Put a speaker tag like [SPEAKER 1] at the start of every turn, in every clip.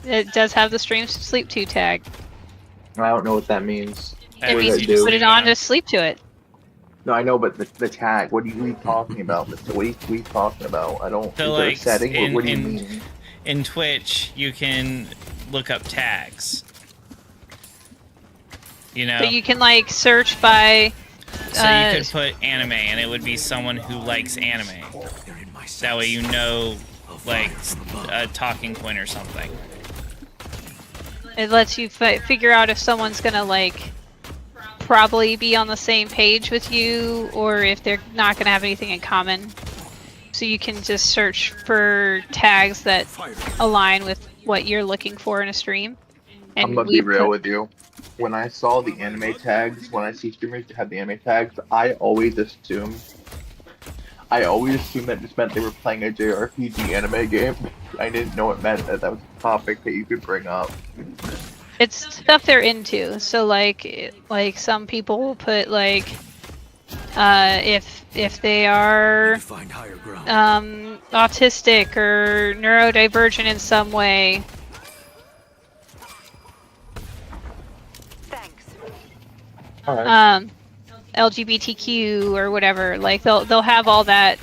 [SPEAKER 1] It does have the stream sleep to tag.
[SPEAKER 2] I don't know what that means.
[SPEAKER 1] It
[SPEAKER 2] What
[SPEAKER 1] means
[SPEAKER 2] does
[SPEAKER 1] you
[SPEAKER 2] that do?
[SPEAKER 1] put it on to sleep to it.
[SPEAKER 2] No, I know, but the tag. What are you talking about, Mister? What are you talking about? I don't.
[SPEAKER 3] So
[SPEAKER 2] is there a
[SPEAKER 3] like
[SPEAKER 2] setting? What do you mean?
[SPEAKER 3] in Twitch, you can look up tags. You know.
[SPEAKER 1] So you can like search by.
[SPEAKER 3] So you could put anime, and it would be someone who likes anime. That way, you know, like a talking point or something.
[SPEAKER 1] It lets you figure out if someone's gonna like probably be on the same page with you, or if they're not gonna have anything in common. So you can just search for tags that align with what you're looking for in a stream. And
[SPEAKER 2] I'm gonna be real with you. When I saw the anime tags, when I see streamers that have the anime tags, I always assume that this meant they were playing a JRPG anime game. I didn't know it meant that was a topic that you could bring up.
[SPEAKER 1] It's stuff they're into. So like some people will put like if they are autistic or neurodivergent in some way.
[SPEAKER 2] All right.
[SPEAKER 1] LGBTQ or whatever, like they'll have all that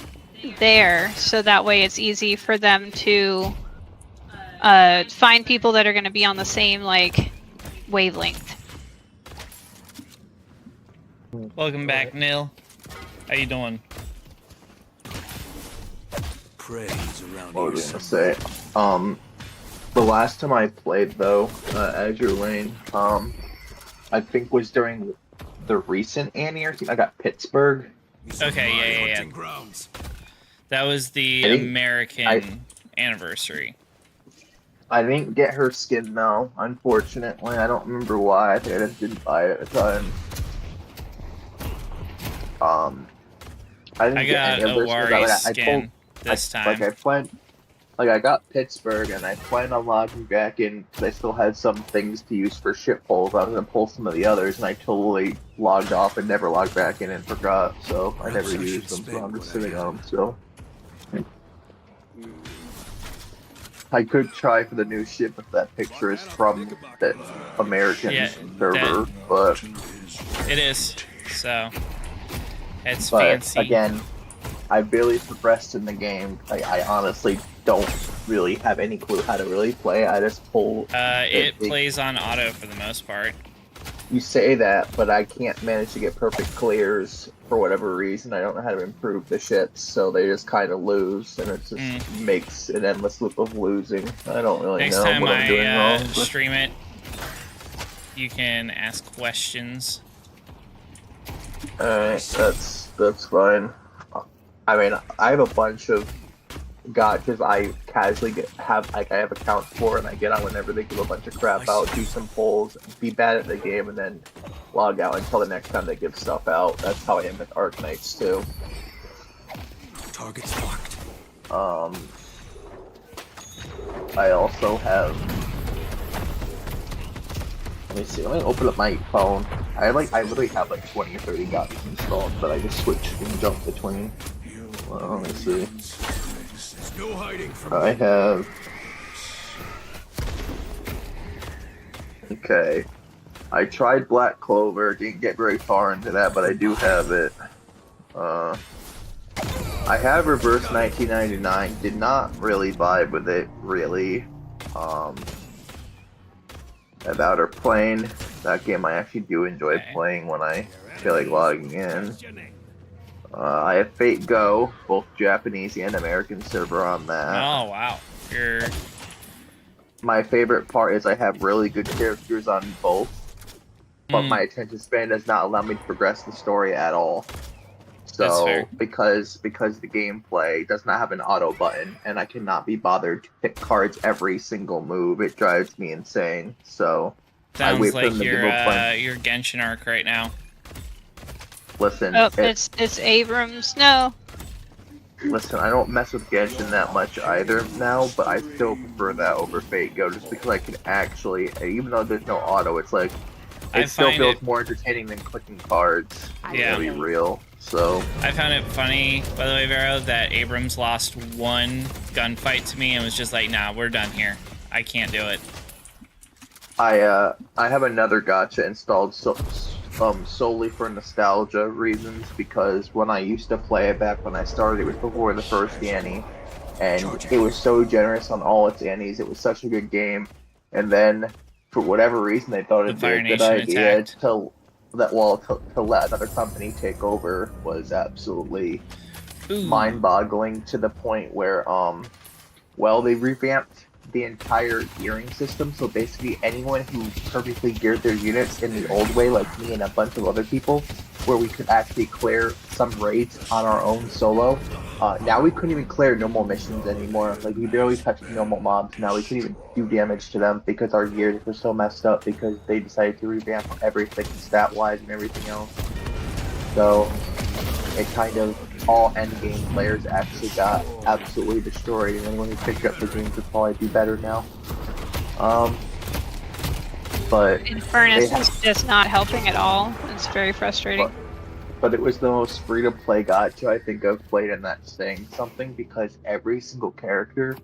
[SPEAKER 1] there, so that way it's easy for them to find people that are going to be on the same like wavelength.
[SPEAKER 3] Welcome back, Neil. How you doing?
[SPEAKER 2] What was I gonna say? The last time I played though, Azure Lane, I think was during the recent anniversary. I think I got Pittsburgh.
[SPEAKER 3] Okay, yeah. That was the American anniversary.
[SPEAKER 2] I didn't get her skin though, unfortunately. I don't remember why. I think I just didn't buy it at the time. I didn't get
[SPEAKER 3] got
[SPEAKER 2] any of
[SPEAKER 3] a
[SPEAKER 2] those
[SPEAKER 3] Wari
[SPEAKER 2] skins.
[SPEAKER 3] skin this time.
[SPEAKER 2] I got Pittsburgh, and I planned on logging back in because I still had some things to use for ship pulls. I was gonna pull some of the others, and I totally logged off and never logged back in and forgot. So I never used them. So I'm just sitting on them still. I could try for the new ship if that picture is from that American server, but
[SPEAKER 3] it is. So it's
[SPEAKER 2] but
[SPEAKER 3] fancy.
[SPEAKER 2] Again, I barely progressed in the game. I honestly don't really have any clue how to really play. I just pull.
[SPEAKER 3] It plays on auto for the most part.
[SPEAKER 2] You say that, but I can't manage to get perfect clears for whatever reason. I don't know how to improve the ships, so they just kind of lose, and it just makes an endless loop of losing. I don't really know what I'm doing wrong.
[SPEAKER 3] Next time I stream it, you can ask questions.
[SPEAKER 2] Alright, that's fine. I mean, I have a bunch of gotchas I casually have accounts for, and I get on whenever they give a bunch of crap out, do some polls, be bad at the game, and then log out until the next time they give stuff out. That's how I am with Arknights too.
[SPEAKER 4] Target's marked.
[SPEAKER 2] I also have. Let me see. Let me open up my phone. I literally have like 20 or 30 gotchas installed, but I just switch and jump between. Well, let me see.
[SPEAKER 4] No hiding from
[SPEAKER 2] I have. Okay. I tried Black Clover, didn't get very far into that, but I do have it. I have Reverse 1999, did not really vibe with it, really. About her playing. That game I actually do enjoy playing when I feel like logging in. I have Fate Go, both Japanese and American server on that.
[SPEAKER 3] Oh wow,
[SPEAKER 2] My favorite part is I have really good characters on both, but my attention span does not allow me to progress the story at all. So because the gameplay does not have an auto button, and I cannot be bothered to pick cards every single move, it drives me insane. So I
[SPEAKER 3] sounds
[SPEAKER 2] wait for
[SPEAKER 3] like
[SPEAKER 2] them to
[SPEAKER 3] your
[SPEAKER 2] give a plan.
[SPEAKER 3] your Genshin arc right now.
[SPEAKER 2] Listen,
[SPEAKER 1] Oh, it's Abrams. No.
[SPEAKER 2] Listen, I don't mess with Genshin that much either now, but I still prefer that over Fate Go, just because I can actually, even though there's no auto, it's like, it still feels more entertaining than clicking cards.
[SPEAKER 3] Yeah.
[SPEAKER 2] To be real. So
[SPEAKER 3] I found it funny, by the way, Vero, that Abrams lost one gunfight to me and was just like, nah, we're done here. I can't do it.
[SPEAKER 2] I have another gacha installed solely for nostalgia reasons, because when I used to play it back when I started, it was before the first Annie, and it was so generous on all its Annies. It was such a good game, and then for whatever reason they thought
[SPEAKER 3] The
[SPEAKER 2] it'd be
[SPEAKER 3] Fire
[SPEAKER 2] a good
[SPEAKER 3] Nation
[SPEAKER 2] idea
[SPEAKER 3] attacked.
[SPEAKER 2] to let another company take over was absolutely
[SPEAKER 3] Ooh.
[SPEAKER 2] mind-boggling, to the point where well, they revamped the entire gearing system, so basically anyone who perfectly geared their units in the old way, like me and a bunch of other people, where we could actually clear some raids on our own solo, now we couldn't even clear normal missions anymore. Like, we barely touched normal mobs. Now we couldn't even do damage to them because our gears were so messed up because they decided to revamp everything stat-wise and everything else. So it kind of, all endgame players actually got absolutely destroyed, and anyone who picked up the games would probably do better now. But
[SPEAKER 1] Infernus is just not helping at all. It's very frustrating.
[SPEAKER 2] But it was the most free-to-play gacha I think I've played, and that's saying something, because every single character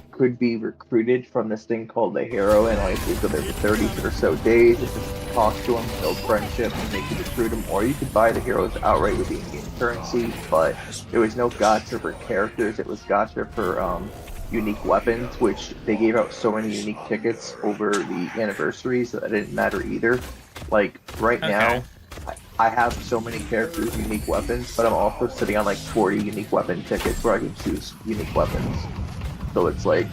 [SPEAKER 2] could be recruited from this thing called the hero, and all you have to do is go there for 30 or so days, and just talk to them, build friendship, and they could recruit them, or you could buy the heroes outright with the in-game currency. But there was no gacha for characters, it was gacha for unique weapons, which they gave out so many unique tickets over the anniversary, so that didn't matter either. Like, right now, I have so many characters, unique weapons, but I'm also sitting on like 40 unique weapon tickets where I can choose unique weapons. So it's like,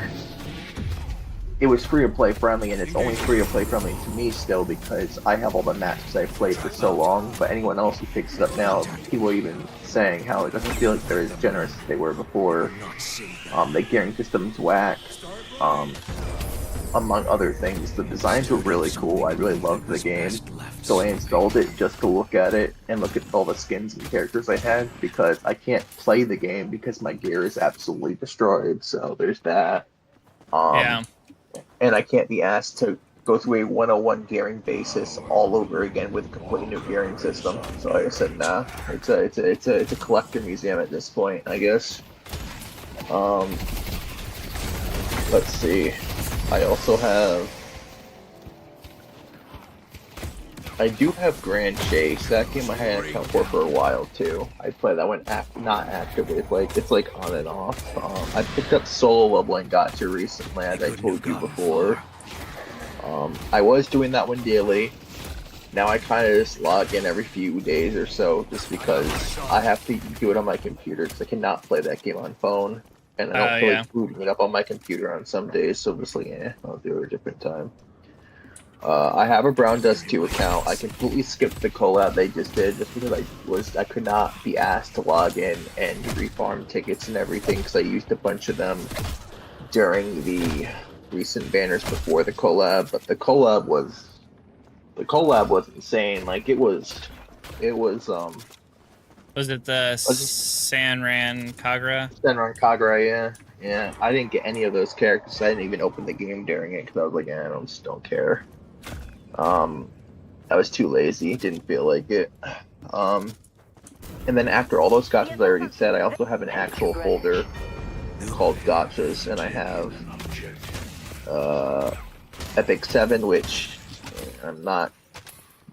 [SPEAKER 2] it was free-to-play friendly, and it's only free-to-play friendly to me still because I have all the matches I played for so long. But anyone else who picks it up now, people are even saying how it doesn't feel like they're as generous as they were before. The gearing system's whack. Among other things, the designs were really cool. I really loved the game, so I installed it just to look at it and look at all the skins and characters I had, because I can't play the game because my gear is absolutely destroyed. So there's that.
[SPEAKER 3] Yeah.
[SPEAKER 2] And I can't be asked to go through a 101 gearing basis all over again with a completely new gearing system. So like I said, nah, it's a collector museum at this point, I guess. Let's see. I also have. I do have Grand Chase. That game I had an account for a while too. I play that one not actively. It's like on and off. I picked up solo leveling gacha recently, as I told you before. I was doing that one daily. Now I kind of just log in every few days or so, just because I have to do it on my computer, because I cannot play that game on phone. And I don't feel like booting it up on my computer on some days, so I'm just like, I'll do it a different time. I have a Brown Dust 2 account. I completely skipped the collab they just did, just because I could not be asked to log in and refarm tickets and everything, because I used a bunch of them during the recent banners before the collab. But the collab was insane. Like, it was
[SPEAKER 3] Was it the Sanran Kagura?
[SPEAKER 2] Senran Kagura, yeah. I didn't get any of those characters. I didn't even open the game during it, because I was like, I just don't care. I was too lazy. Didn't feel like it. And then after all those gotchas I already said, I also have an actual folder called gotchas, and I have Epic 7, which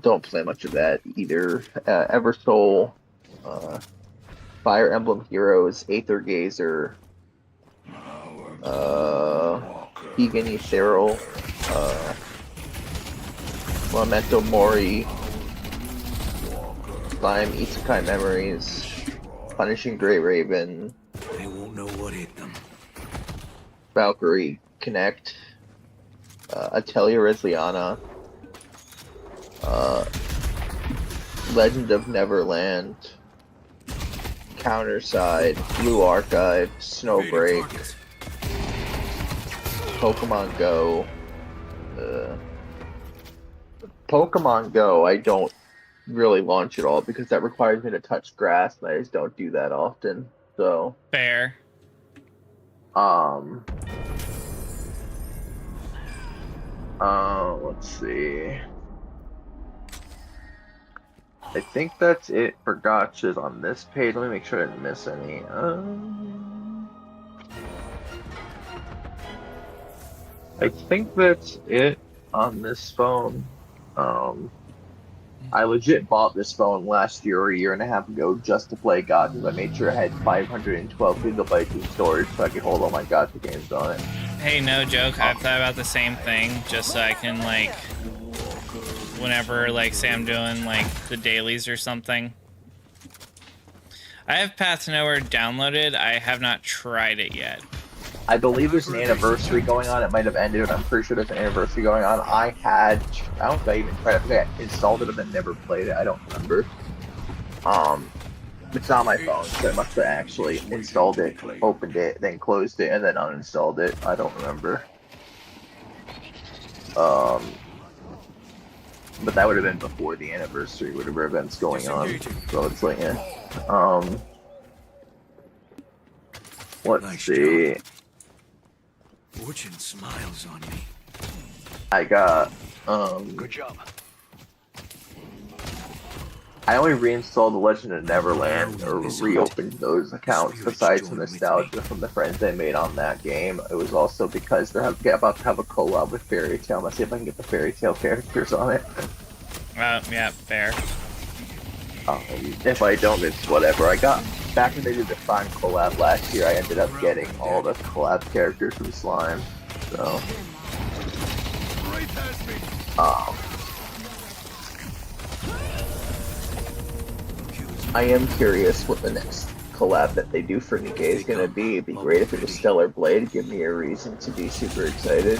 [SPEAKER 2] don't play much of that either. Eversoul, Fire Emblem Heroes, Aether Gazer, Vegan Ethereal, Memento Mori, Slime, Isekai Memories, Punishing Great Raven,
[SPEAKER 4] They won't know what hit them.
[SPEAKER 2] Valkyrie Connect, Atelier Resliana, Legend of Neverland, Counterside, Blue Archive, Snowbreak, Pokemon Go. Pokemon Go, I don't really launch at all because that requires me to touch grass, and I just don't do that often. So
[SPEAKER 3] fair.
[SPEAKER 2] Let's see. I think that's it for gotchas on this page. Let me make sure I didn't miss any. I think that's it on this phone. I legit bought this phone last year or a year and a half ago just to play God because I made sure it had 512 gigabytes of storage so I could hold all my Gacha games on it.
[SPEAKER 3] Hey, no joke. I've thought about the same thing, just so I can, like, whenever, like, say I'm doing, like, the dailies or something. I have Path to Nowhere downloaded. I have not tried it yet.
[SPEAKER 2] I believe there's an anniversary going on. It might have ended, but I'm pretty sure there's an anniversary going on. I don't think I even tried it. I think I installed it but never played it. I don't remember. It's on my phone, so I must have actually installed it, opened it, then closed it, and then uninstalled it. I don't remember. But that would have been before the anniversary, whatever events going on. So it's like, let's see.
[SPEAKER 4] Fortune smiles on me.
[SPEAKER 2] I got,
[SPEAKER 4] Good job.
[SPEAKER 2] I only reinstalled The Legend of Neverland, or reopened those accounts, besides the nostalgia from the friends I made on that game. It was also because they're about to have a collab with Fairy Tail. Let's see if I can get the Fairy Tail characters on it.
[SPEAKER 3] Yeah, fair.
[SPEAKER 2] If I don't, it's whatever. I got, back when they did the Slime collab last year, I ended up getting all the collab characters from Slime. So, I am curious what the next collab that they do for Nikkei is going to be. It'd be great if it was Stellar Blade. Give me a reason to be super excited.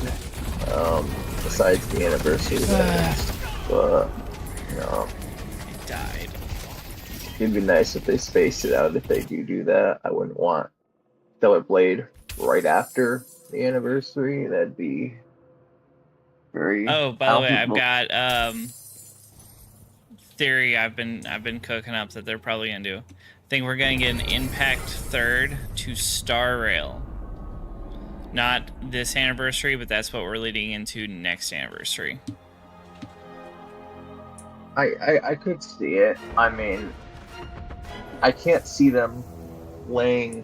[SPEAKER 2] Besides the anniversary events. But,
[SPEAKER 3] It died.
[SPEAKER 2] it'd be nice if they spaced it out if they do that. I wouldn't want Stellar Blade right after the anniversary. That'd be very...
[SPEAKER 3] Oh, by the way, I've got theory I've been cooking up that they're probably gonna do. I think we're gonna get an Impact 3rd to Star Rail. Not this anniversary, but that's what we're leading into next anniversary.
[SPEAKER 2] I could see it. I mean, I can't see them laying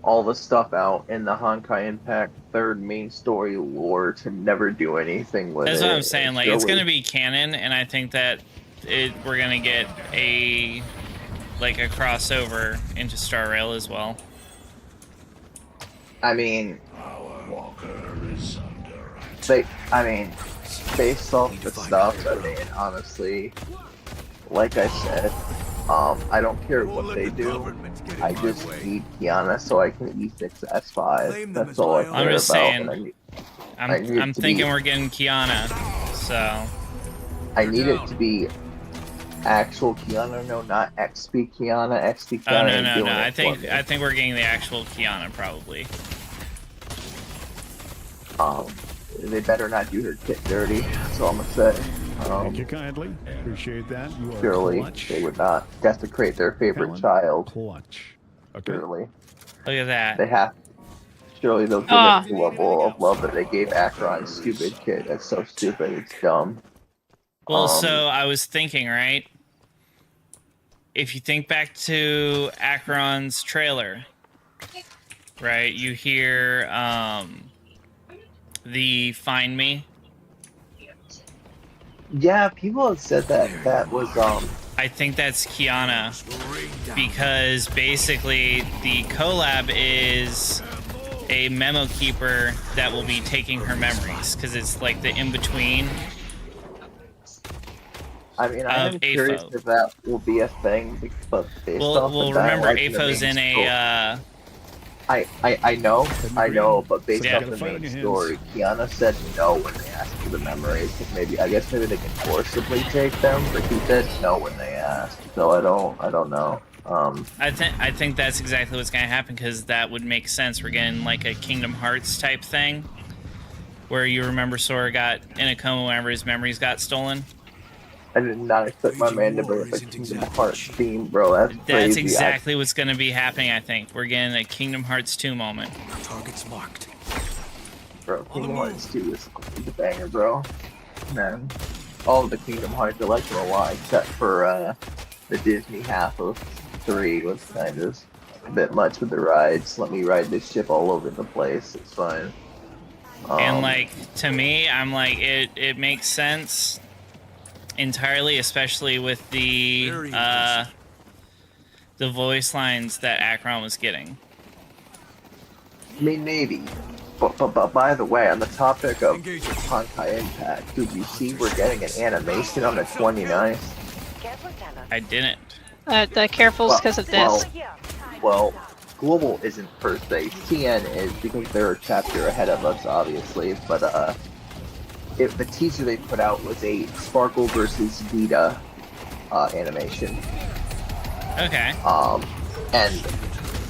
[SPEAKER 2] all the stuff out in the Honkai Impact 3rd main story lore to never do anything with it.
[SPEAKER 3] That's what I'm saying. Like, it's gonna be canon, and I think that we're gonna get a crossover into Star Rail as well.
[SPEAKER 2] I mean, based off the stuff, I mean, honestly, like I said, I don't care what they do. I just need Kiana so I can E6 S5. That's all I care about.
[SPEAKER 3] I'm just saying. I'm thinking we're getting Kiana, so
[SPEAKER 2] I need it to be actual Kiana, no, not XP Kiana. XP Kiana.
[SPEAKER 3] Oh no. I think we're getting the actual Kiana probably.
[SPEAKER 2] They better not do her kit dirty. That's all I'm gonna say.
[SPEAKER 5] Thank you kindly. Appreciate that. You are
[SPEAKER 2] surely
[SPEAKER 5] clutch.
[SPEAKER 2] they would not desecrate their favorite
[SPEAKER 5] Helen,
[SPEAKER 2] child.
[SPEAKER 5] Clutch. Okay.
[SPEAKER 2] Surely
[SPEAKER 3] Look at that.
[SPEAKER 2] they have. Surely they'll give it the level of love that they gave Acheron's stupid kid. That's so stupid. It's dumb.
[SPEAKER 3] Well, so I was thinking, right? If you think back to Acheron's trailer, right? You hear the "Find Me."
[SPEAKER 2] Yeah, people have said that was
[SPEAKER 3] I think that's Kiana, because basically the collab is a memo keeper that will be taking her memories, because it's like the in-between.
[SPEAKER 2] I mean, I'm curious if that will be a thing, but based off
[SPEAKER 3] Well,
[SPEAKER 2] of that,
[SPEAKER 3] remember,
[SPEAKER 2] like,
[SPEAKER 3] AFO's in a
[SPEAKER 2] I know, but based
[SPEAKER 3] Yeah.
[SPEAKER 2] off the main story, Kiana said no when they asked for the memories. I guess maybe they can forcibly take them, but he said no when they asked. So I don't know.
[SPEAKER 3] I think that's exactly what's gonna happen, because that would make sense. We're getting like a Kingdom Hearts type thing, where you remember Sora got in a coma whenever his memories got stolen.
[SPEAKER 2] I did not expect my man to bring up a Kingdom Hearts theme, bro. That's crazy.
[SPEAKER 3] That's exactly what's gonna be happening. I think we're getting a Kingdom Hearts 2 moment.
[SPEAKER 4] Target's marked.
[SPEAKER 2] Bro, Kingdom Hearts 2 is a banger, bro. Man, all of the Kingdom Hearts, I like them a lot, except for the Disney half of 3 was kind of a bit much with the rides. Let me ride this ship all over the place. It's fine.
[SPEAKER 3] And like, to me, I'm like, it makes sense entirely, especially with the voice lines that Akron was getting.
[SPEAKER 2] I mean, maybe. But by the way, on the topic of Honkai Impact, did you see we're getting an animation on the 29th?
[SPEAKER 3] I didn't.
[SPEAKER 1] The careful's because of this.
[SPEAKER 2] Well, Global isn't per se. CN is because they're a chapter ahead of us, obviously. But the teaser they put out was a Sparkle versus Vita animation.
[SPEAKER 3] Okay.
[SPEAKER 2] And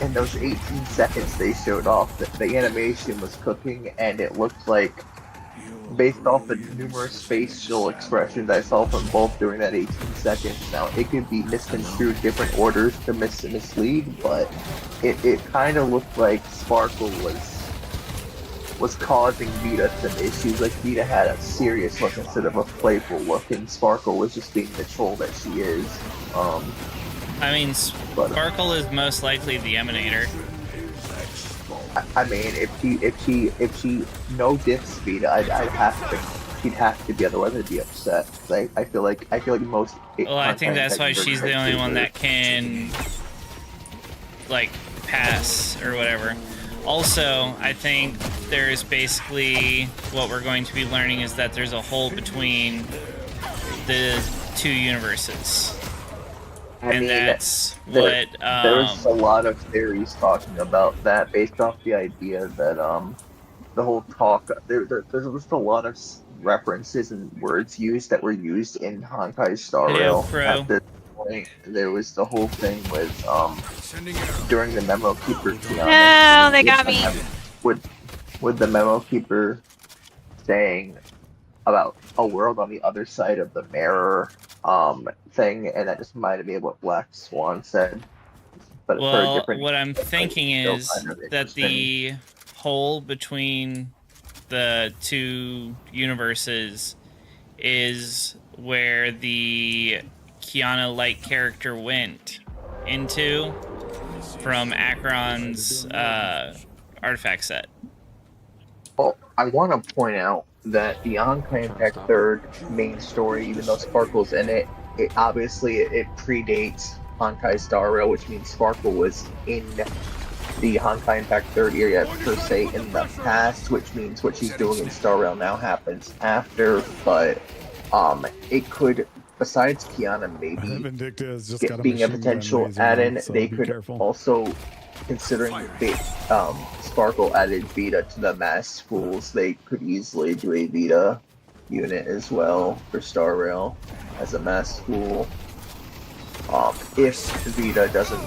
[SPEAKER 2] in those 18 seconds they showed off, the animation was cooking, and it looked like, based off the numerous facial expressions I saw from both during that 18 seconds, now it could be misconstrued different orders to mislead, but it kind of looked like Sparkle was causing Vita some issues. Like, Vita had a serious look instead of a playful look, and Sparkle was just being the troll that she is.
[SPEAKER 3] I mean, Sparkle is most likely the Emanator.
[SPEAKER 2] I mean, if she no diffs Vita, she'd have to be, otherwise I'd be upset. I feel like most.
[SPEAKER 3] Well, I think that's why she's the only one that can, like, pass or whatever. Also, I think there's basically, what we're going to be learning is that there's a hole between the two universes. That's what
[SPEAKER 2] there's a lot of theories talking about that, based off the idea that the whole talk there's just a lot of references and words used that were used in Honkai Star Rail. At this point, there was the whole thing with during the Memo Keeper.
[SPEAKER 1] No, they got me.
[SPEAKER 2] With the Memo Keeper saying about a world on the other side of the mirror thing, and that just reminded me of what Black Swan said. But
[SPEAKER 3] well, what I'm thinking is that the hole between the two universes is where the Kiana-like character went into from Akron's artifact set.
[SPEAKER 2] Well, I want to point out that the Honkai Impact 3rd main story, even though Sparkle's in it, obviously predates Honkai Star Rail, which means Sparkle was in the Honkai Impact 3rd area per se in the past, which means what she's doing in Star Rail now happens after. But it could, besides Kiana maybe being a potential add-in, they could also, considering Sparkle added Vita to the Mass Fools, they could easily do a Vita unit as well for Star Rail as a Mass Fool. If Vita doesn't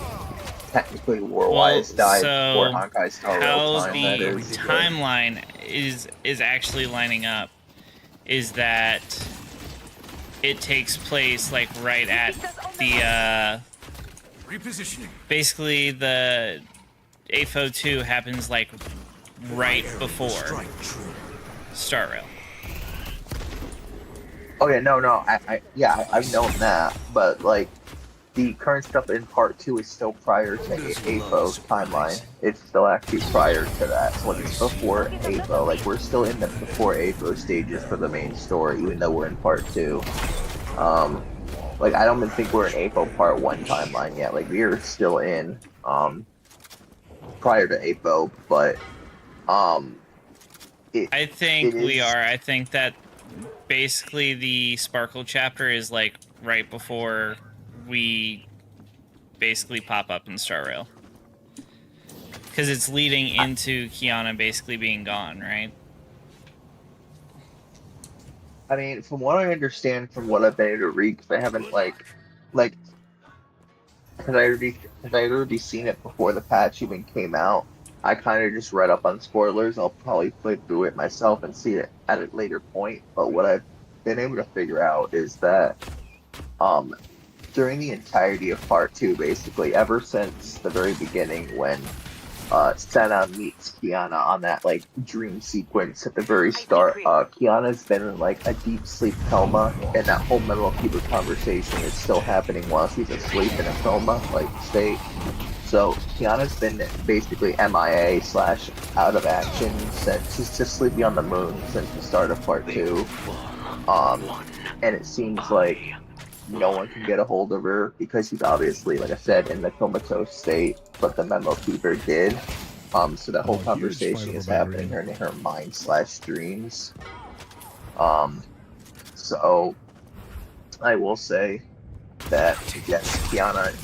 [SPEAKER 2] technically war-wise die before Honkai Star Rail time,
[SPEAKER 3] how the timeline is actually lining up is that it takes place like right at the
[SPEAKER 4] repositioning.
[SPEAKER 3] Basically the AFO 2 happens like right before Star Rail.
[SPEAKER 2] Oh yeah, no, I've known that, but like the current stuff in part 2 is still prior to AFO's timeline. It's still actually prior to that, so it's before AFO. Like, we're still in the before AFO stages for the main story, even though we're in part 2. Like, I don't even think we're in AFO part 1 timeline yet. Like, we're still in prior to AFO, but
[SPEAKER 3] I think we are. I think that basically the Sparkle chapter is like right before we basically pop up in Star Rail. Because it's leading into Kiana basically being gone, right?
[SPEAKER 2] I mean, from what I understand, from what I've been able to read, because I haven't had I already seen it before the patch even came out. I kind of just read up on spoilers. I'll probably play through it myself and see it at a later point. But what I've been able to figure out is that during the entirety of part 2, basically, ever since the very beginning when Senna meets Kiana on that like dream sequence at the very start, Kiana's been in like a deep sleep coma, and that whole Metal Keeper conversation is still happening while she's asleep in a coma like state. So Kiana's been basically MIA / out of action since she's just sleeping on the moon since the start of part 2. And it seems like no one can get a hold of her because she's obviously, like I said, in the comatose state, but the memo keeper did. So that whole conversation is happening in her mind / dreams. So I will say that yes, Kiana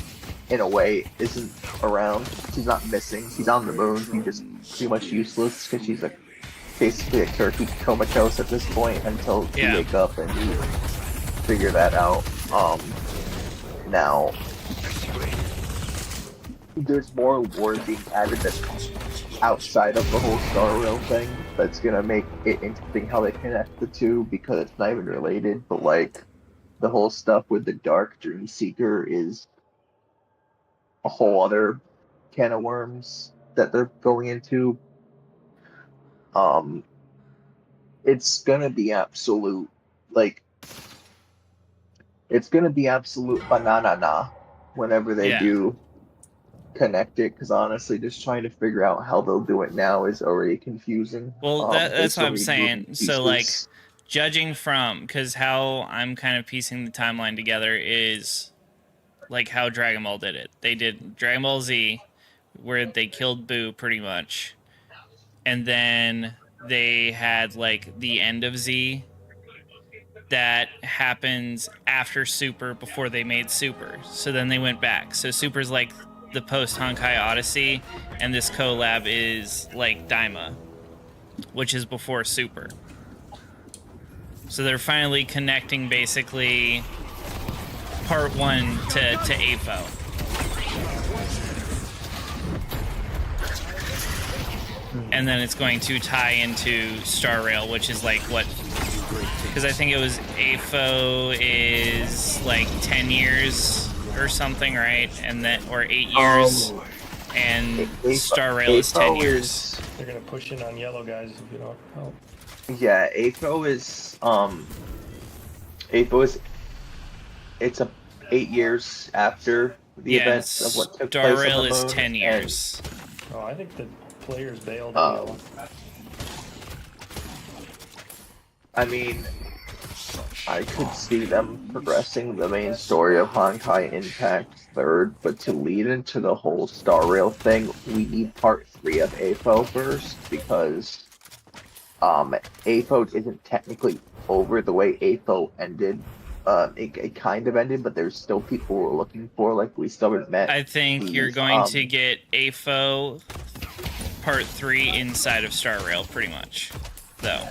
[SPEAKER 2] in a way isn't around. She's not missing. She's on the moon. She's just pretty much useless because she's basically a turkey comatose at this point until you wake up and you figure that out. Now there's more lore being added that's outside of the whole Star Rail thing that's gonna make it interesting how they connect the two, because it's not even related, but like the whole stuff with the Dark Dream Seeker is a whole other can of worms that they're going into. It's gonna be absolute, like, it's gonna be absolute banana whenever they do connect it, because honestly, just trying to figure out how they'll do it now is already confusing.
[SPEAKER 3] Well, that's what I'm saying. So, like,
[SPEAKER 2] pieces.
[SPEAKER 3] judging from, because how I'm kind of piecing the timeline together is like how Dragon Ball did it. They did Dragon Ball Z, where they killed Boo pretty much, and then they had like the end of Z that happens after Super before they made Super. So then they went back. So Super's like the post Honkai Odyssey, and this collab is like Daima, which is before Super. So they're finally connecting basically part 1 to AFO. And then it's going to tie into Star Rail, which is like what, because I think it was AFO is like 10 years or something, right? And then, or 8 years, and Star Rail is 10 years.
[SPEAKER 6] They're gonna push in on yellow guys if you don't help.
[SPEAKER 2] Yeah, AFO is it's 8 years after the events of what took place on the
[SPEAKER 3] Star Rail is
[SPEAKER 2] moon,
[SPEAKER 3] 10 years.
[SPEAKER 6] Oh, I think the players bailed on yellow.
[SPEAKER 2] I mean, I could see them progressing the main story of Honkai Impact 3rd, but to lead into the whole Star Rail thing, we need part 3 of AFO first, because AFO isn't technically over the way AFO ended. It kind of ended, but there's still people we're looking for, like we still haven't met.
[SPEAKER 3] I think you're going to get AFO part 3 inside of Star Rail, pretty much, though.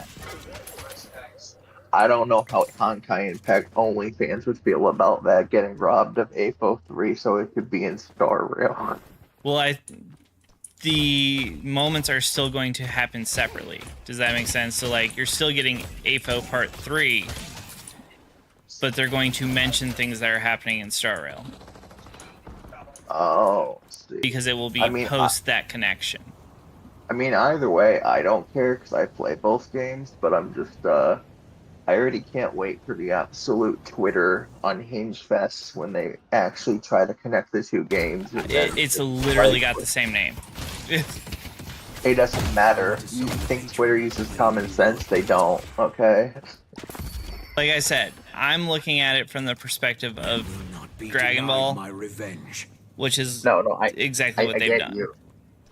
[SPEAKER 2] I don't know how Honkai Impact only fans would feel about that, getting robbed of AFO 3 so it could be in Star Rail.
[SPEAKER 3] Well, the moments are still going to happen separately. Does that make sense? So, like, you're still getting AFO part 3, but they're going to mention things that are happening in Star Rail.
[SPEAKER 2] Oh, see.
[SPEAKER 3] Because it will be post that connection.
[SPEAKER 2] I mean, either way, I don't care because I play both games, but I'm just, I already can't wait for the absolute Twitter unhinged fest when they actually try to connect the two games.
[SPEAKER 3] It's literally got the same name.
[SPEAKER 2] It doesn't matter. You think Twitter uses common sense? They don't, okay?
[SPEAKER 3] Like I said, I'm looking at it from the perspective of Dragon Ball,
[SPEAKER 4] my revenge.
[SPEAKER 3] which is
[SPEAKER 2] I
[SPEAKER 3] exactly what they've
[SPEAKER 2] get
[SPEAKER 3] done.
[SPEAKER 2] You.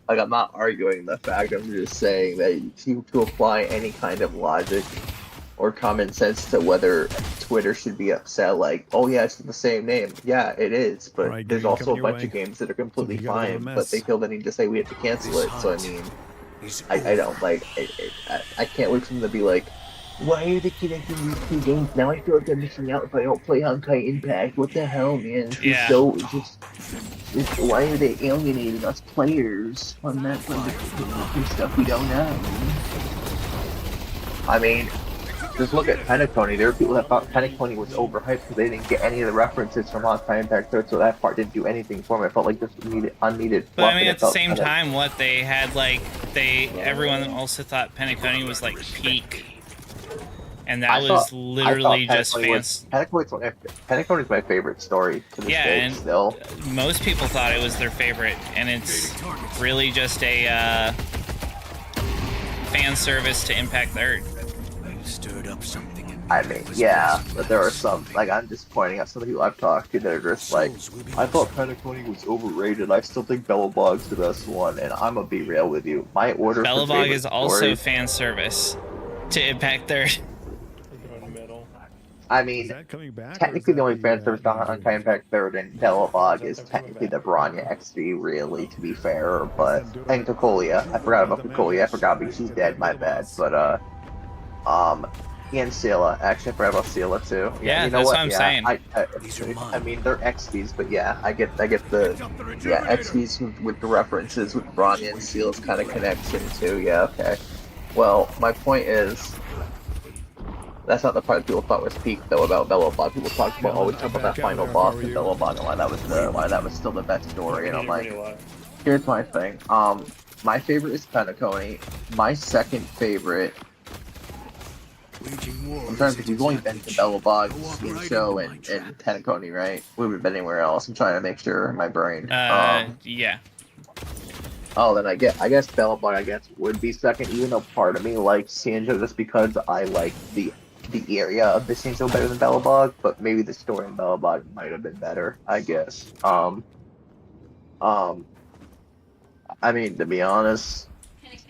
[SPEAKER 2] Like, I'm not arguing the fact, I'm just saying that to apply any kind of logic or common sense to whether Twitter should be upset, like, oh yeah, it's the same name. Yeah, it is, but there's also a bunch of games that are completely fine, but they feel the need to say we have to cancel it. So I mean, I don't like. I can't wait for them to be like, why are they connecting these two games? Now I feel like I'm missing out if I don't play Honkai Impact. What the hell, man? Why are they alienating us players on that stuff we don't know? I mean, just look at Penacony. There were people that thought Penacony was overhyped because they didn't get any of the references from Honkai Impact 3rd, so that part didn't do anything for me. I felt like just unneeded fluff.
[SPEAKER 3] But I mean, at the same time, what they had, like, everyone also thought Penacony was like peak and that was literally just fans.
[SPEAKER 2] Penacony is my favorite story to this day.
[SPEAKER 3] And
[SPEAKER 2] still,
[SPEAKER 3] most people thought it was their favorite, and it's really just a fan service to Impact Third.
[SPEAKER 4] Stirred up something in me.
[SPEAKER 2] I mean, yeah, but there are some, like, I'm just pointing out some of the people I've talked to that are just like, I thought Penacony was overrated. I still think Belobog's the best one, and I'm gonna be real with you. My order.
[SPEAKER 3] Belobog is also fan service to Impact Third.
[SPEAKER 2] I mean, technically the only fan service on Impact Third and Belobog is technically the Bronya XV, really, to be fair. But and Cocolia, I forgot about Cocolia. I forgot because she's dead. My bad. But and Sela. Actually, I forgot about Sela too.
[SPEAKER 3] Yeah,
[SPEAKER 2] you know
[SPEAKER 3] that's
[SPEAKER 2] what?
[SPEAKER 3] what I'm saying.
[SPEAKER 2] I mean, they're XVs, but yeah, I get the XVs with the references with Bronya and Sela's kind of connection too. Yeah, okay. Well, my point is, that's not the part that people thought was peak though about Belobog. People talked about always talk about that final boss with Belobog and why that was still the best story. And I'm like, here's my thing. My favorite is Penacony. My second favorite. I'm trying to think. We've only been to Belobog, Show, and Penacony, right? We haven't been anywhere else. I'm trying to make sure in my brain.
[SPEAKER 3] Yeah.
[SPEAKER 2] Oh, then I guess Belobog would be second, even though part of me likes Sanjo just because I like the area of the Sanjo better than Belobog, but maybe the story in Belobog might have been better, I guess. I mean, to be honest,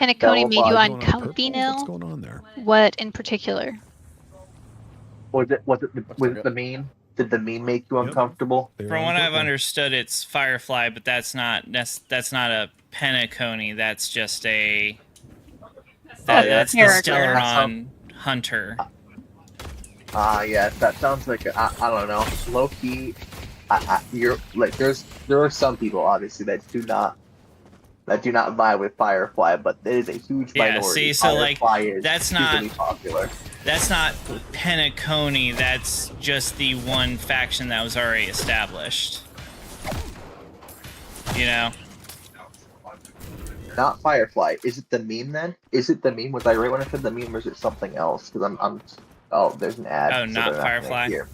[SPEAKER 1] Penacony made you
[SPEAKER 2] Belobog-
[SPEAKER 1] uncomfy now?
[SPEAKER 5] What's going on there?
[SPEAKER 1] What in particular?
[SPEAKER 2] was it the meme? Did the meme make you uncomfortable?
[SPEAKER 3] From what I've understood, it's Firefly, but that's not a Penacony. That's just that's the
[SPEAKER 1] character.
[SPEAKER 3] Stellaron hunter.
[SPEAKER 2] Yeah, that sounds like I don't know, low key. You're like there are some people obviously that do not vibe with Firefly, but it is a huge minority.
[SPEAKER 3] Yeah, see, so
[SPEAKER 2] Firefly
[SPEAKER 3] like
[SPEAKER 2] is
[SPEAKER 3] that's
[SPEAKER 2] stupidly
[SPEAKER 3] not
[SPEAKER 2] popular.
[SPEAKER 3] That's not Penacony. That's just the one faction that was already established. You know.
[SPEAKER 2] Not Firefly. Is it the meme then? Is it the meme? Was I right when I said the meme, or is it something else? Because I'm. Oh, there's an ad.
[SPEAKER 3] Oh, not Firefly.
[SPEAKER 2] Here.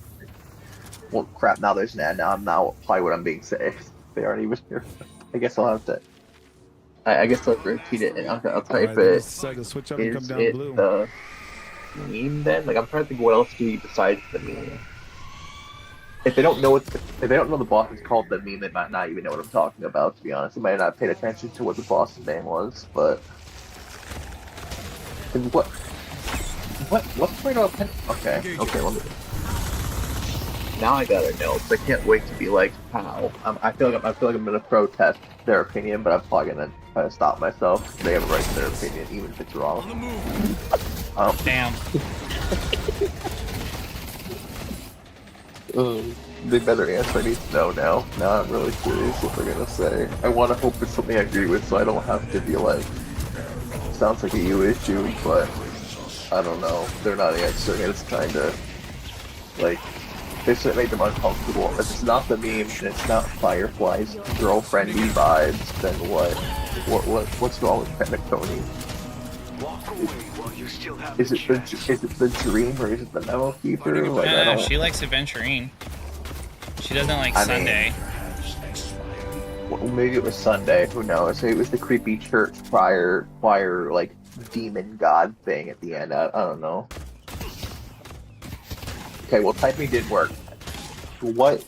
[SPEAKER 2] Well, crap. Now there's an ad. Now probably what I'm being said. They aren't even here. I guess I'll have to. I guess I'll repeat it and I'll type it.
[SPEAKER 5] Switch up and
[SPEAKER 2] Is
[SPEAKER 5] come down
[SPEAKER 2] it
[SPEAKER 5] blue.
[SPEAKER 2] the meme then? Like I'm trying to think what else do you besides the meme. If they don't know the boss is called the meme, they might not even know what I'm talking about. To be honest, they might not have paid attention to what the boss's name was. But what's point of okay. Let me. Now I gotta know, because I can't wait to be like, how? I feel like I'm gonna protest their opinion, but I'm probably gonna try to stop myself. They have a right to their opinion, even if it's wrong.
[SPEAKER 3] Damn.
[SPEAKER 2] They better answer. I need to know now. Now I'm really curious what they're gonna say. I want to hope it's something I agree with, so I don't have to be like, sounds like a you issue, but I don't know. They're not answering it. It's kind of like. They should make them uncomfortable. If it's not the meme and it's not Firefly's girlfriendy vibes, then what's wrong with Penacony? Is it the dream or is it the memo keeper? Like, I don't...
[SPEAKER 3] She likes Aventurine. She doesn't like Sunday.
[SPEAKER 2] Well, maybe it was Sunday. Who knows? Maybe it was the creepy church choir like demon god thing at the end. I don't know. Okay, well, typing did work. What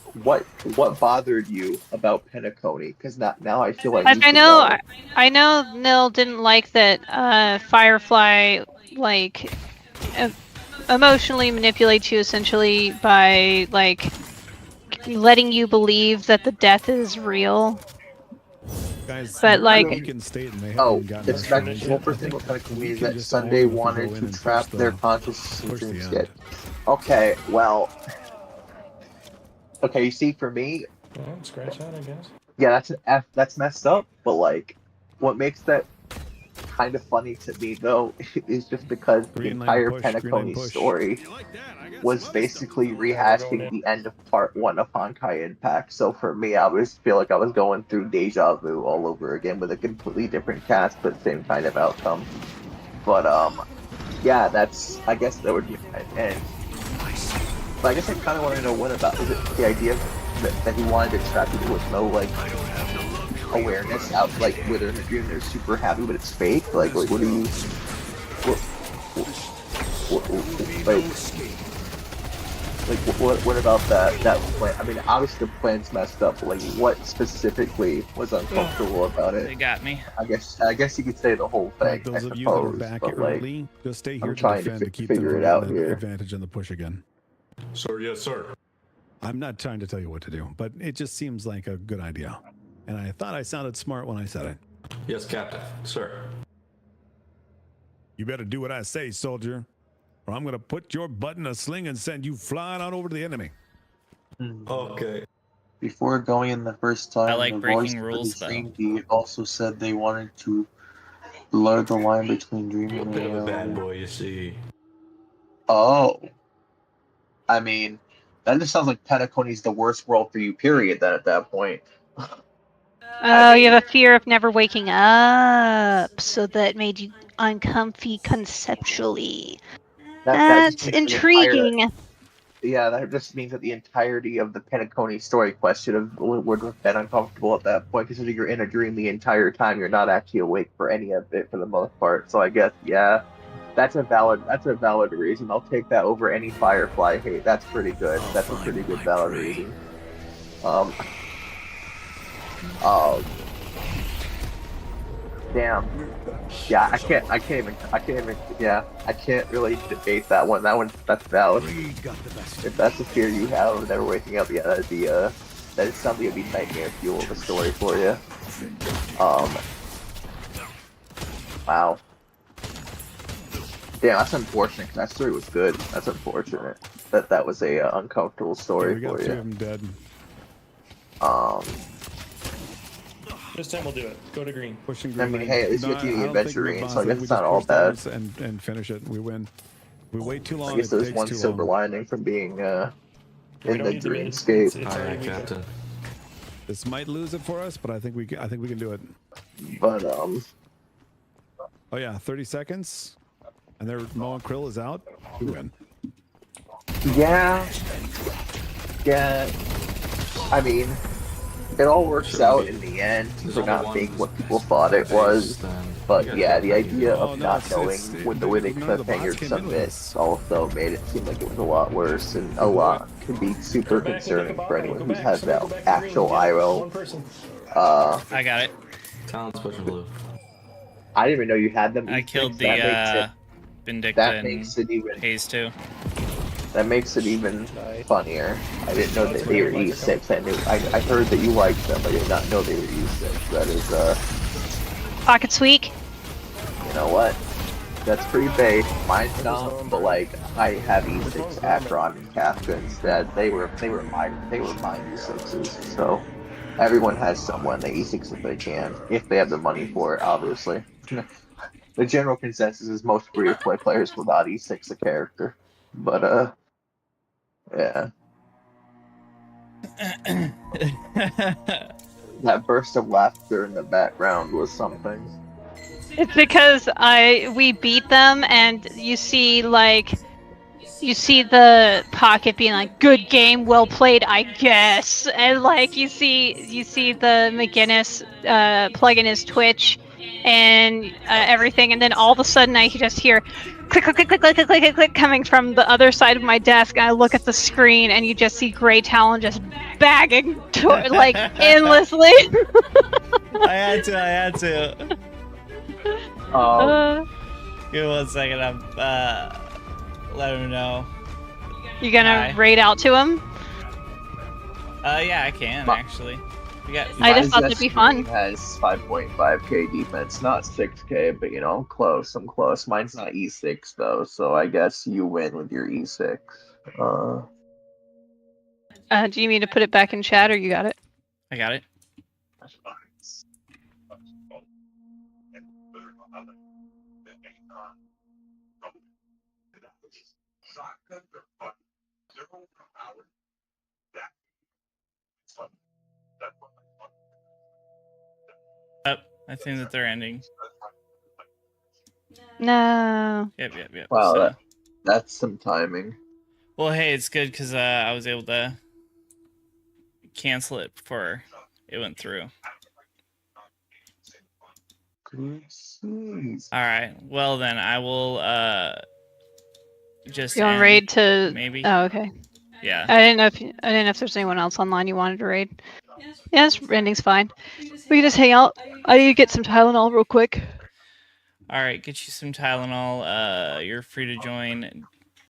[SPEAKER 2] bothered you about Penacony? Because now I feel like
[SPEAKER 1] I know Nil didn't like that Firefly like emotionally manipulates you essentially by like letting you believe that the death is real.
[SPEAKER 5] Guys,
[SPEAKER 1] but like,
[SPEAKER 2] the spectacle for single Penacony is that Sunday wanted to trap their consciousness instead. Okay, well. Okay, you see, for me.
[SPEAKER 6] Scratch that, I guess.
[SPEAKER 2] Yeah, that's an F. That's messed up. But like, what makes that kind of funny to me though is just because the entire Penacony story was basically rehashing the end of Part 1 of Honkai Impact. So for me, I always feel like I was going through deja vu all over again with a completely different cast, but same kind of outcome. But yeah, that's, I guess that would be an end. But I guess I kind of want to know what about, is it the idea that he wanted to trap people with no, like, awareness out, like, where they're in a dream, they're super happy, but it's fake? Like, what do you, what about that plan? I mean, obviously the plan's messed up, but, like, what specifically was uncomfortable about
[SPEAKER 3] They
[SPEAKER 2] it?
[SPEAKER 3] got me.
[SPEAKER 2] I guess you could say the whole thing,
[SPEAKER 5] Right, those
[SPEAKER 2] I
[SPEAKER 5] of you that are
[SPEAKER 2] suppose,
[SPEAKER 5] back
[SPEAKER 2] but, like,
[SPEAKER 5] early, just stay here
[SPEAKER 2] I'm
[SPEAKER 5] to
[SPEAKER 2] trying
[SPEAKER 5] defend
[SPEAKER 2] to
[SPEAKER 5] to keep them
[SPEAKER 2] figure
[SPEAKER 5] from
[SPEAKER 2] it out
[SPEAKER 5] getting that
[SPEAKER 2] here.
[SPEAKER 5] advantage in the push again.
[SPEAKER 7] Sir, yes, sir.
[SPEAKER 5] I'm not trying to tell you what to do, but it just seems like a good idea. And I thought I sounded smart when I said it.
[SPEAKER 7] Yes, Captain. Sir.
[SPEAKER 5] You better do what I say, soldier, or I'm going to put your butt in a sling and send you flying on over to the enemy.
[SPEAKER 7] Okay.
[SPEAKER 2] Before going in the first time,
[SPEAKER 3] I like
[SPEAKER 2] the
[SPEAKER 3] breaking
[SPEAKER 2] voice
[SPEAKER 3] rules,
[SPEAKER 2] of the
[SPEAKER 3] though.
[SPEAKER 2] dream deed also said they wanted to blur the line between dream
[SPEAKER 7] You're a
[SPEAKER 2] and
[SPEAKER 7] bit of a bad
[SPEAKER 2] reality.
[SPEAKER 7] boy, you see.
[SPEAKER 2] Oh, I mean, that just sounds like Penacony's the worst world for you, period, then at that point.
[SPEAKER 1] Oh, you have a fear of never waking up, so that made you uncomfy conceptually.
[SPEAKER 2] That just
[SPEAKER 1] That's
[SPEAKER 2] means the entire,
[SPEAKER 1] intriguing.
[SPEAKER 2] yeah, that just means that the entirety of the Penacony story question of would have been uncomfortable at that point, because you're in a dream the entire time, you're not actually awake for any of it for the most part. So I guess, yeah, that's a valid reason. I'll take that over any Firefly hate. That's pretty good. That's a pretty good valid reason. Um, oh, damn. Yeah, I can't even, yeah, I can't really debate that one. That's valid. If that's the fear you have of never waking up, yeah, that is something that'd be nightmare fuel of a story for you. Wow. Damn, that's unfortunate, because that story was good. That's unfortunate that was a uncomfortable
[SPEAKER 5] Yeah,
[SPEAKER 2] story
[SPEAKER 5] we got
[SPEAKER 2] for
[SPEAKER 5] 2
[SPEAKER 2] you.
[SPEAKER 5] of them dead.
[SPEAKER 6] This time we'll do it. Go to green.
[SPEAKER 5] Pushing
[SPEAKER 2] I
[SPEAKER 5] green.
[SPEAKER 2] mean, hey, at least you get to the
[SPEAKER 5] I don't think
[SPEAKER 2] adventure,
[SPEAKER 5] boss,
[SPEAKER 2] so I
[SPEAKER 5] I
[SPEAKER 2] guess
[SPEAKER 5] think we
[SPEAKER 2] it's not
[SPEAKER 5] just
[SPEAKER 2] all
[SPEAKER 5] push
[SPEAKER 2] bad.
[SPEAKER 5] those and finish it. We win. We wait too long.
[SPEAKER 2] I guess
[SPEAKER 5] It
[SPEAKER 2] there's
[SPEAKER 5] takes
[SPEAKER 2] one
[SPEAKER 5] too
[SPEAKER 2] silver
[SPEAKER 5] long.
[SPEAKER 2] lining from being
[SPEAKER 6] We
[SPEAKER 2] in
[SPEAKER 6] don't
[SPEAKER 2] the
[SPEAKER 6] need to win.
[SPEAKER 2] dreamscape.
[SPEAKER 6] It's
[SPEAKER 7] Aye,
[SPEAKER 6] already
[SPEAKER 7] aye,
[SPEAKER 6] weekend.
[SPEAKER 7] Captain.
[SPEAKER 5] This might lose it for us, but I think we can do it.
[SPEAKER 2] But
[SPEAKER 5] Oh yeah, 30 seconds, and their Moa Krill is out. We win.
[SPEAKER 2] yeah, yeah. I mean, it all works
[SPEAKER 7] Shouldn't
[SPEAKER 2] out
[SPEAKER 7] be.
[SPEAKER 2] in the end
[SPEAKER 7] There's
[SPEAKER 2] for
[SPEAKER 7] only
[SPEAKER 2] not
[SPEAKER 7] one
[SPEAKER 2] being what people thought it
[SPEAKER 7] face,
[SPEAKER 2] was.
[SPEAKER 7] then you
[SPEAKER 2] But
[SPEAKER 7] guys
[SPEAKER 2] yeah,
[SPEAKER 7] get
[SPEAKER 2] the
[SPEAKER 7] ready.
[SPEAKER 2] idea
[SPEAKER 5] Oh,
[SPEAKER 2] of
[SPEAKER 5] no,
[SPEAKER 2] not
[SPEAKER 5] it's-
[SPEAKER 2] knowing
[SPEAKER 5] it's-
[SPEAKER 2] when the way they
[SPEAKER 5] none of the bots
[SPEAKER 2] cliffhanger
[SPEAKER 5] came into
[SPEAKER 2] submit
[SPEAKER 5] this.
[SPEAKER 2] also made it seem like it was a lot worse and a lot could be super
[SPEAKER 6] Go back and get the
[SPEAKER 2] concerning
[SPEAKER 6] bot
[SPEAKER 2] for
[SPEAKER 6] lane.
[SPEAKER 2] anyone
[SPEAKER 6] Go
[SPEAKER 2] who
[SPEAKER 6] back.
[SPEAKER 2] has
[SPEAKER 6] Somebody
[SPEAKER 2] that
[SPEAKER 6] go back to green.
[SPEAKER 2] actual
[SPEAKER 6] Get it.
[SPEAKER 2] IRL.
[SPEAKER 6] One person.
[SPEAKER 3] I got it.
[SPEAKER 7] Talon's pushing blue.
[SPEAKER 2] I didn't even know you had them.
[SPEAKER 3] I
[SPEAKER 2] E6.
[SPEAKER 3] killed the
[SPEAKER 2] that
[SPEAKER 3] Vindicta
[SPEAKER 2] that
[SPEAKER 3] and
[SPEAKER 2] makes it even
[SPEAKER 3] Haze too.
[SPEAKER 2] that makes it even funnier. I didn't know that they were
[SPEAKER 6] Lights are
[SPEAKER 2] E6. I heard that you liked them, but I did not know they were E6. That is
[SPEAKER 1] Pocket's weak.
[SPEAKER 2] you know what? That's pretty base. Mine's not, but like I have E6 Akron and Kafka instead. They were my E6s. So everyone has someone they E6 if they can, if they have the money for it, obviously. The general consensus is most free-to-play players will not E6 a character. But yeah. That burst of laughter in the background was something.
[SPEAKER 1] It's because we beat them, and you see the Pocket being like, "Good game, well played, I guess," and like you see the McGinnis plug in his Twitch and everything, and then all of a sudden I just hear click click click click click click click click coming from the other side of my desk, and I look at the screen, and you just see Grey Talon just bagging like endlessly.
[SPEAKER 3] I had to. Give me 1 second. I'm let him know.
[SPEAKER 1] You gonna
[SPEAKER 3] Hi.
[SPEAKER 1] raid out to him?
[SPEAKER 3] Yeah, I can actually. We got.
[SPEAKER 1] I just thought
[SPEAKER 2] My
[SPEAKER 1] it'd be fun.
[SPEAKER 2] has 5.5k defense, not 6k, but you know, I'm close. I'm close. Mine's not E6 though, so I guess you win with your E6.
[SPEAKER 1] Do you mean to put it back in chat, or you got it?
[SPEAKER 3] I got it. Oh, I think that they're ending.
[SPEAKER 1] No.
[SPEAKER 3] Yep.
[SPEAKER 2] Wow,
[SPEAKER 3] So,
[SPEAKER 2] that's some timing.
[SPEAKER 3] well, hey, it's good because I was able to cancel it before it went through. All right. Well, then I will just
[SPEAKER 1] You want
[SPEAKER 3] end,
[SPEAKER 1] raid to?
[SPEAKER 3] maybe.
[SPEAKER 1] Oh, okay.
[SPEAKER 3] Yeah.
[SPEAKER 1] I didn't know if there's anyone else online you wanted to raid. Yeah, this ending's fine. We can just hang out. I need to get some Tylenol real quick.
[SPEAKER 3] All right. Get you some Tylenol. You're free to join